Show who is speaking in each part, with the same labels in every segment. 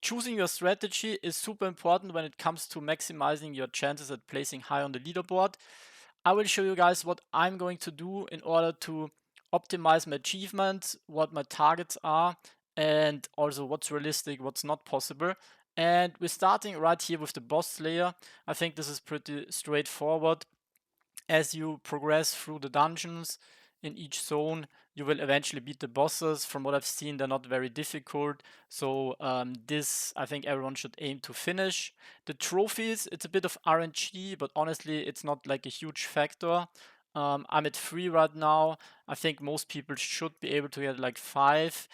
Speaker 1: choosing your strategy is super important when it comes to maximizing your chances at placing high on the leaderboard. I will show you guys what I'm going to do in order to optimize my achievements, what my targets are, and also what's realistic, what's not possible. And we're starting right here with the boss slayer. I think this is pretty straightforward. As you progress through the dungeons in each zone, you will eventually beat the bosses. From what I've seen, they're not very difficult. So this, I think everyone should aim to finish. The trophies, it's a bit of RNG, but honestly, it's not like a huge factor. I'm at 3 right now. I think most people should be able to get like 5.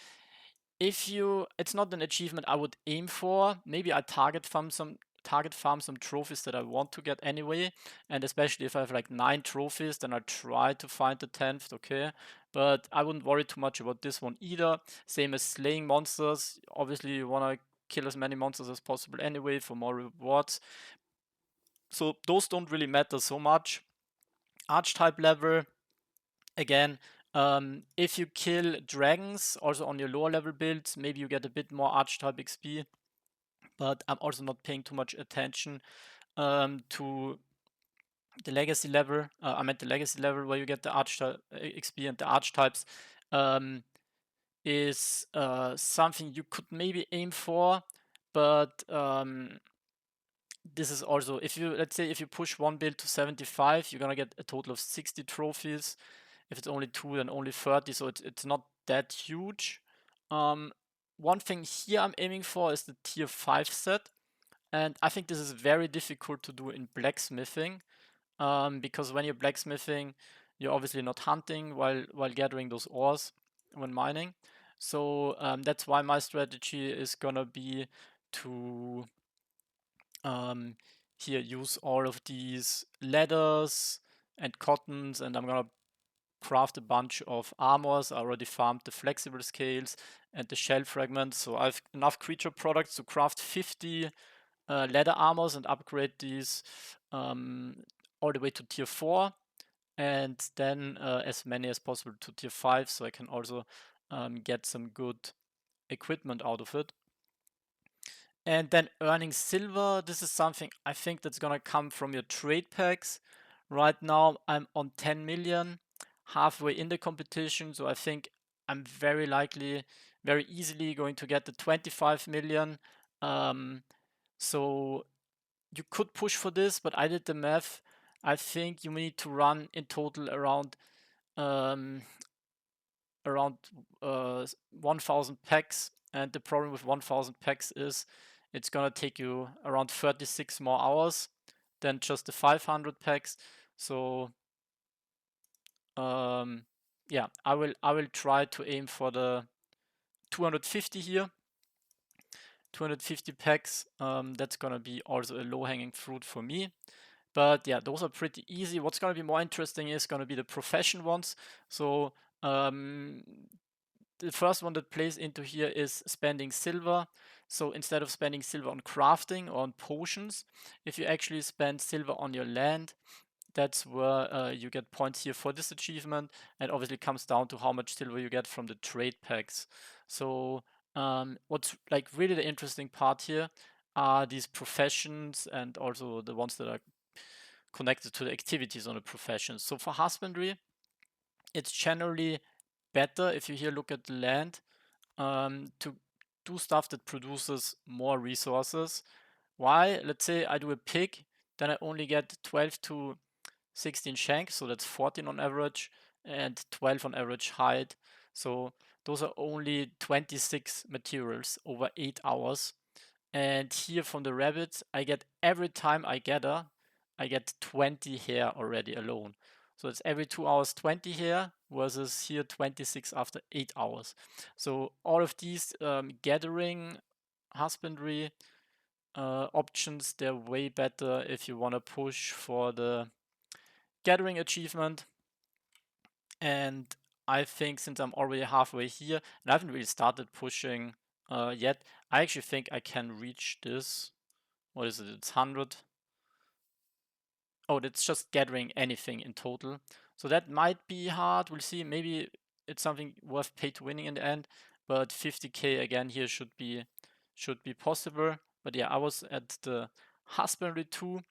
Speaker 1: If you, it's not an achievement I would aim for. Maybe I target farm some trophies that I want to get anyway. And especially if I have like 9 trophies, then I try to find the 10th, okay? But I wouldn't worry too much about this one either. Same as slaying monsters. Obviously, you want to kill as many monsters as possible anyway for more rewards. So those don't really matter so much. Archetype level, again, if you kill dragons, also on your lower level builds, maybe you get a bit more archetype XP. But I'm also not paying too much attention to the legacy level. I'm at the legacy level where you get the archetype XP, and the archetypes is something you could maybe aim for, but this is also, if you, let's say if you push one build to 75, you're gonna get a total of 60 trophies. If it's only 2, then only 30, so it's not that huge. One thing here I'm aiming for is the tier 5 set, and I think this is very difficult to do in blacksmithing, because when you're blacksmithing, you're obviously not hunting while gathering those ores when mining. So that's why my strategy is gonna be to here use all of these leathers and cottons, and I'm gonna craft a bunch of armors. I already farmed the flexible scales and the shell fragments, so I have enough creature products to craft 50 leather armors and upgrade these all the way to tier 4, and then as many as possible to tier 5, so I can also get some good equipment out of it. And then earning silver, this is something I think that's gonna come from your trade packs. Right now I'm on 10 million, halfway in the competition, so I think I'm very likely, very easily going to get the 25 million. So you could push for this, but I did the math. I think you need to run in total around um, around 1,000 packs, and the problem with 1,000 packs is it's gonna take you around 36 more hours than just the 500 packs. So yeah, I will try to aim for the 250 here. 250 packs. That's gonna be also a low-hanging fruit for me. But yeah, those are pretty easy. What's going to be more interesting is going to be the profession ones. So the first one that plays into here is spending silver. So instead of spending silver on crafting or on potions, if you actually spend silver on your land, that's where you get points here for this achievement. And obviously comes down to how much silver you get from the trade packs. So what's like really the interesting part here are these professions, and also the ones that are connected to the activities on a profession. So for husbandry, it's generally better if you here look at the land to do stuff that produces more resources. Why? Let's say I do a pig, then I only get 12 to 16 shanks, so that's 14 on average, and 12 on average hide. So those are only 26 materials over 8 hours. And here from the rabbits, I get every time I gather, I get 20 hair already alone. So it's every 2 hours 20 hair versus here 26 after 8 hours. So all of these gathering, husbandry options, they're way better if you want to push for the gathering achievement. And I think since I'm already halfway here, and I haven't really started pushing yet, I actually think I can reach this. What is it? It's 100. Oh, that's just gathering anything in total. So that might be hard. We'll see. Maybe it's something worth pay to winning in the end. But 50k again here should be should be possible. But yeah, I was at the husbandry too.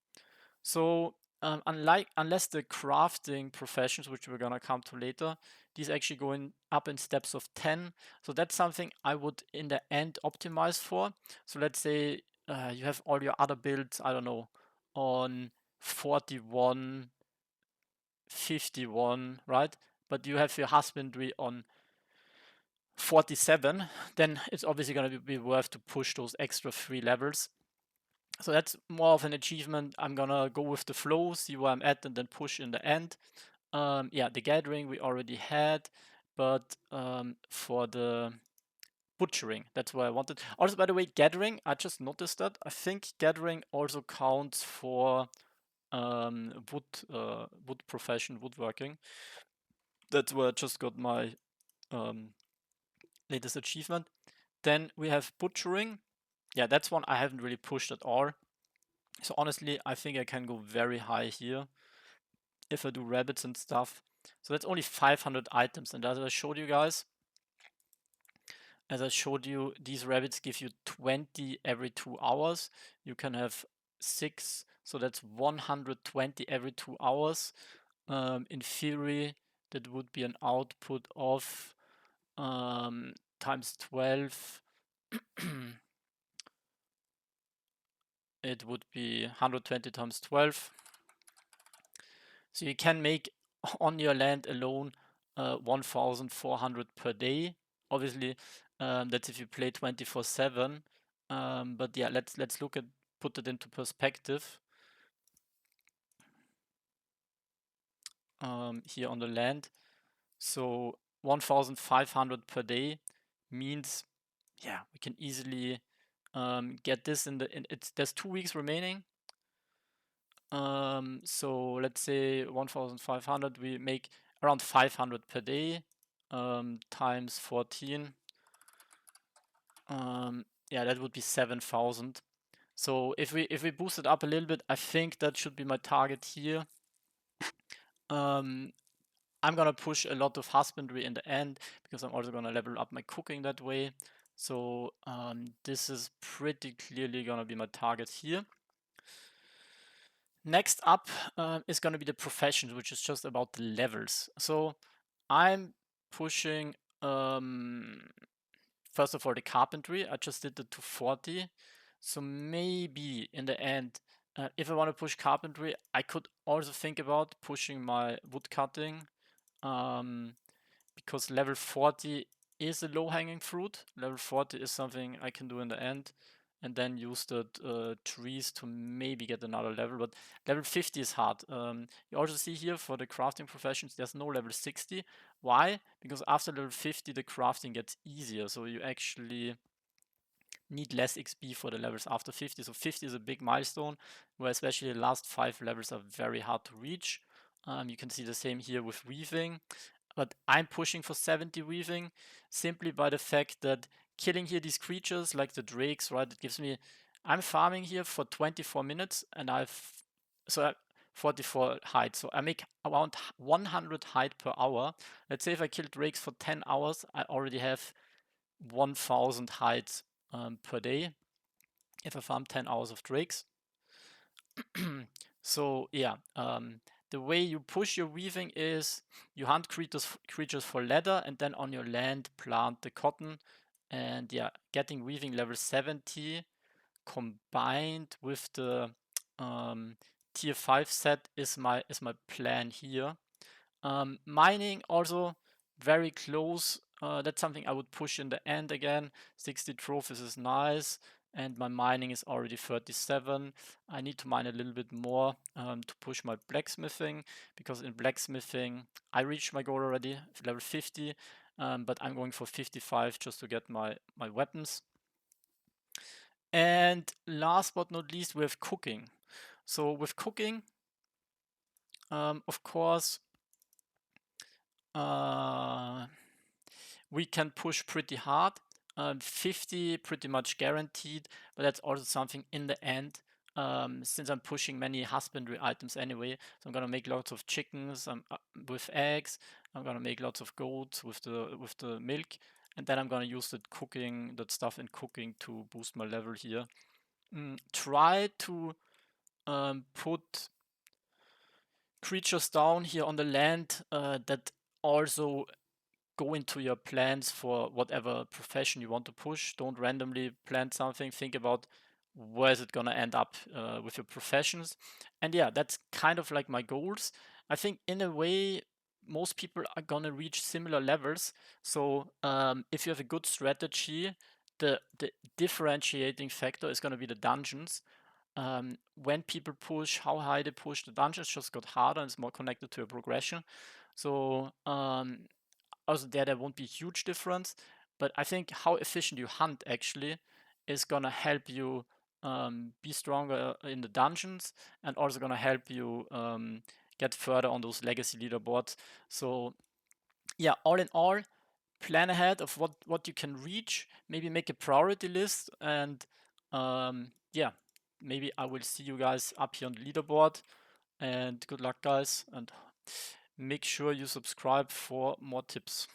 Speaker 1: So unless the crafting professions, which we're gonna come to later, these actually going up in steps of 10. So that's something I would in the end optimize for. So let's say you have all your other builds, I don't know, on 41, 51, right? But you have your husbandry on 47, then it's obviously going to be worth to push those extra 3 levels. So that's more of an achievement. I'm gonna go with the flow, see where I'm at, and then push in the end. Yeah, the gathering we already had, but for the butchering, that's where I wanted. Also, by the way, gathering, I just noticed that. I think gathering also counts for wood profession, woodworking. That's where I just got my latest achievement. Then we have butchering. Yeah, that's one I haven't really pushed at all. So honestly, I think I can go very high here if I do rabbits and stuff. So that's only 500 items. And as I showed you guys, these rabbits give you 20 every 2 hours. You can have 6, so that's 120 every 2 hours. In theory, that would be an output of times 12. It would be 120 times 12. So you can make on your land alone 1,400 per day. Obviously, that's if you play 24/7. But yeah, let's put it into perspective. Here on the land, so 1,500 per day means, yeah, we can easily get this there's 2 weeks remaining. So let's say 1,500, we make around 500 per day, times 14. Yeah, that would be 7,000. So if we boost it up a little bit, I think that should be my target here. I'm gonna push a lot of husbandry in the end because I'm also gonna level up my cooking that way. So this is pretty clearly gonna be my target here. Next up is going to be the professions, which is just about the levels. So I'm pushing, first of all, the carpentry. I just did it to 40. So maybe in the end, if I want to push carpentry, I could also think about pushing my wood cutting, because level 40 is a low-hanging fruit. Level 40 is something I can do in the end, and then use the trees to maybe get another level. But level 50 is hard. You also see here for the crafting professions, there's no level 60. Why? Because after level 50, the crafting gets easier. So you actually need less XP for the levels after 50. So 50 is a big milestone, where especially the last 5 levels are very hard to reach. You can see the same here with weaving. But I'm pushing for 70 weaving simply by the fact that killing here these creatures like the drakes, right? It gives me, I'm farming here for 24 minutes and 44 hide. So I make around 100 hide per hour. Let's say if I kill drakes for 10 hours, I already have 1,000 hides per day if I farm 10 hours of drakes. So yeah, the way you push your weaving is you hunt creatures for leather, and then on your land plant the cotton. And yeah, getting weaving level 70 combined with the tier 5 set is my plan here. Mining also very close. That's something I would push in the end again. 60 trophies is nice, and my mining is already 37. I need to mine a little bit more to push my blacksmithing, because in blacksmithing I reached my goal already, level 50, but I'm going for 55 just to get my weapons. And last but not least, we have cooking. So with cooking, of course, we can push pretty hard. 50 pretty much guaranteed, but that's also something in the end, since I'm pushing many husbandry items anyway. So I'm gonna make lots of chickens with eggs. I'm gonna make lots of goats with the milk, and then I'm gonna use that stuff in cooking to boost my level here. Try to put creatures down here on the land that also go into your plans for whatever profession you want to push. Don't randomly plant something. Think about where is it gonna end up with your professions. And yeah, that's kind of like my goals. I think in a way, most people are gonna reach similar levels. So if you have a good strategy, the differentiating factor is gonna be the dungeons. When people push, how high they push, the dungeons just got harder and it's more connected to a progression. So also there won't be huge difference, but I think how efficient you hunt actually is gonna help you be stronger in the dungeons, and also gonna help you get further on those legacy leaderboards. So yeah, all in all, plan ahead of what you can reach. Maybe make a priority list, and yeah, maybe I will see you guys up here on the leaderboard. And good luck, guys, and make sure you subscribe for more tips.